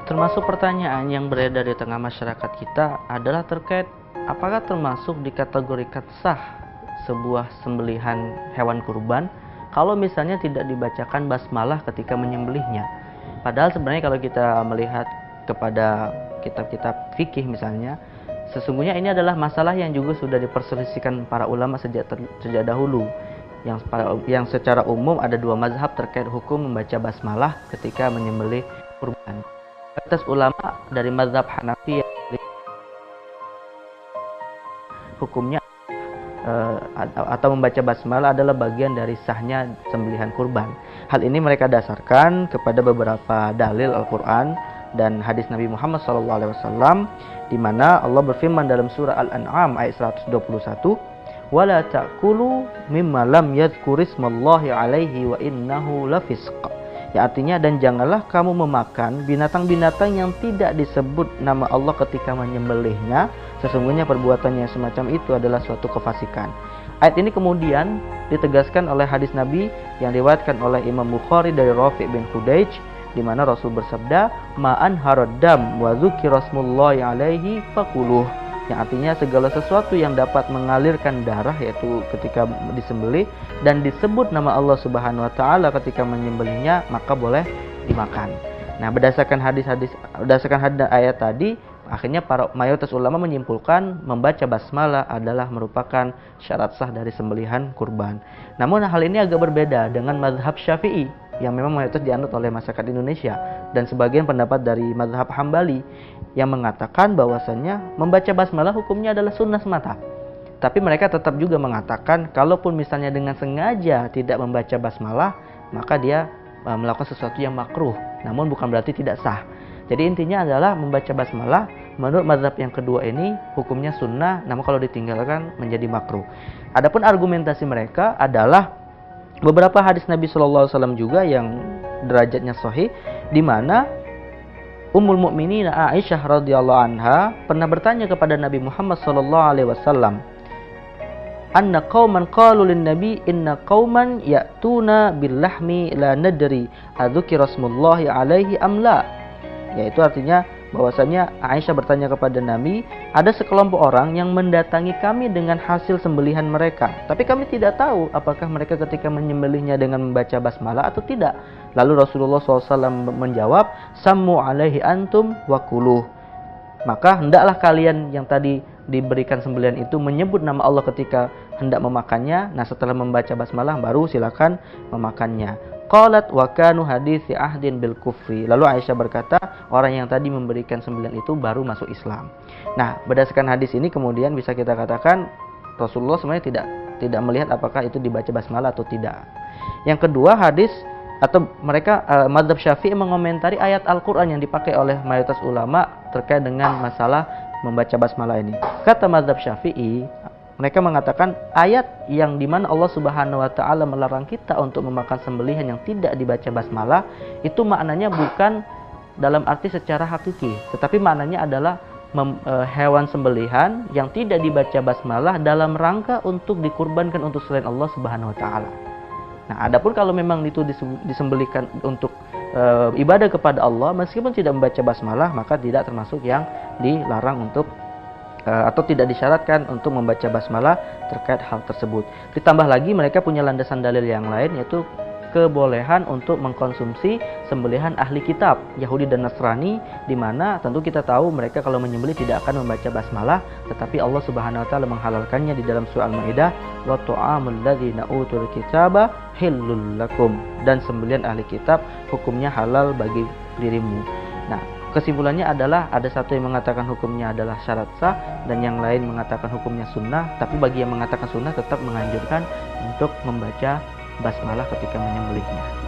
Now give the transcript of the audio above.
Termasuk pertanyaan yang beredar di tengah masyarakat kita adalah terkait apakah termasuk dikategorikan sah sebuah sembelihan hewan kurban kalau misalnya tidak dibacakan basmalah ketika menyembelihnya. Padahal sebenarnya kalau kita melihat kepada kitab-kitab fikih misalnya, sesungguhnya ini adalah masalah yang juga sudah diperselisihkan para ulama sejak dahulu. Yang secara umum ada dua mazhab terkait hukum membaca basmalah ketika menyembelih kurban. Atas ulama dari mazhab Hanafi hukumnya atau membaca basmalah adalah bagian dari sahnya sembelihan kurban. Hal ini mereka dasarkan kepada beberapa dalil Al-Quran dan hadis Nabi Muhammad SAW, di mana Allah berfirman dalam surah Al-An'am ayat 121, "Wala ta'kulu mimma lam yadhkurismallahi alaihi wa innahu lafisq." Ya, artinya, dan janganlah kamu memakan binatang-binatang yang tidak disebut nama Allah ketika menyembelihnya, sesungguhnya perbuatan yang semacam itu adalah suatu kefasikan. Ayat ini kemudian ditegaskan oleh hadis Nabi yang diriwayatkan oleh Imam Bukhari dari Rafi' bin Khudaij, di mana Rasul bersabda, "Ma'an haraddam wa dzukirasmullahi alaihi fakuluh." Yang artinya segala sesuatu yang dapat mengalirkan darah, yaitu ketika disembelih dan disebut nama Allah Subhanahu wa taala ketika menyembelihnya, maka boleh dimakan. Nah, berdasarkan ayat tadi, akhirnya para mayoritas ulama menyimpulkan membaca basmalah adalah merupakan syarat sah dari sembelihan kurban. Namun hal ini agak berbeda dengan mazhab Syafi'i yang memang mayoritas dianut oleh masyarakat Indonesia, dan sebagian pendapat dari mazhab Hambali yang mengatakan bahwasannya membaca basmalah hukumnya adalah sunnah semata. Tapi mereka tetap juga mengatakan kalaupun misalnya dengan sengaja tidak membaca basmalah, maka dia melakukan sesuatu yang makruh, namun bukan berarti tidak sah. Jadi intinya adalah membaca basmalah menurut mazhab yang kedua ini hukumnya sunnah, namun kalau ditinggalkan menjadi makruh. Adapun argumentasi mereka adalah beberapa hadis Nabi SAW juga yang derajatnya sahih, di mana Ummul Mukminin Aisyah radhiyallahu anha pernah bertanya kepada Nabi Muhammad SAW, "Anna qauman qalu lin nabi inna qauman ya'tuna bil lahmi la nadri adzukira rasmullahi alaihi am la." Yaitu artinya bahwasanya Aisyah bertanya kepada Nabi, ada sekelompok orang yang mendatangi kami dengan hasil sembelihan mereka, tapi kami tidak tahu apakah mereka ketika menyembelihnya dengan membaca basmalah atau tidak. Lalu Rasulullah SAW menjawab, "Sammu alaihi antum wa kuluh." Maka hendaklah kalian yang tadi diberikan sembelihan itu menyebut nama Allah ketika hendak memakannya. Nah, setelah membaca basmalah baru silakan memakannya. Qalat wa kanu haditsi ahdin bil kufri. Lalu Aisyah berkata, orang yang tadi memberikan sembelihan itu baru masuk Islam. Nah, berdasarkan hadis ini kemudian bisa kita katakan Rasulullah sebenarnya tidak melihat apakah itu dibaca basmalah atau tidak. Yang kedua, hadis atau mereka mazhab Syafi'i mengomentari ayat Al-Qur'an yang dipakai oleh mayoritas ulama terkait dengan masalah membaca basmalah ini. Kata mazhab Syafi'i, mereka mengatakan ayat yang dimana Allah Subhanahu wa taala melarang kita untuk memakan sembelihan yang tidak dibaca basmalah, itu maknanya bukan dalam arti secara hakiki, tetapi maknanya adalah hewan sembelihan yang tidak dibaca basmalah dalam rangka untuk dikurbankan untuk selain Allah Subhanahu wa taala. Nah, adapun kalau memang itu disembelihkan untuk ibadah kepada Allah meskipun tidak membaca basmalah, maka tidak termasuk yang dilarang untuk atau tidak disyaratkan untuk membaca basmalah terkait hal tersebut. Ditambah lagi mereka punya landasan dalil yang lain, yaitu kebolehan untuk mengkonsumsi sembelihan ahli kitab Yahudi dan Nasrani, di mana tentu kita tahu mereka kalau menyembelih tidak akan membaca basmalah, tetapi Allah Subhanahu wa taala menghalalkannya di dalam surah Al-Maidah, wa ta'amul ladzina utul kitaba hillul lakum, dan sembelihan ahli kitab hukumnya halal bagi dirimu. Nah, kesimpulannya adalah ada satu yang mengatakan hukumnya adalah syarat sah dan yang lain mengatakan hukumnya sunnah, tapi bagi yang mengatakan sunnah tetap menganjurkan untuk membaca basmalah ketika menyembelihnya.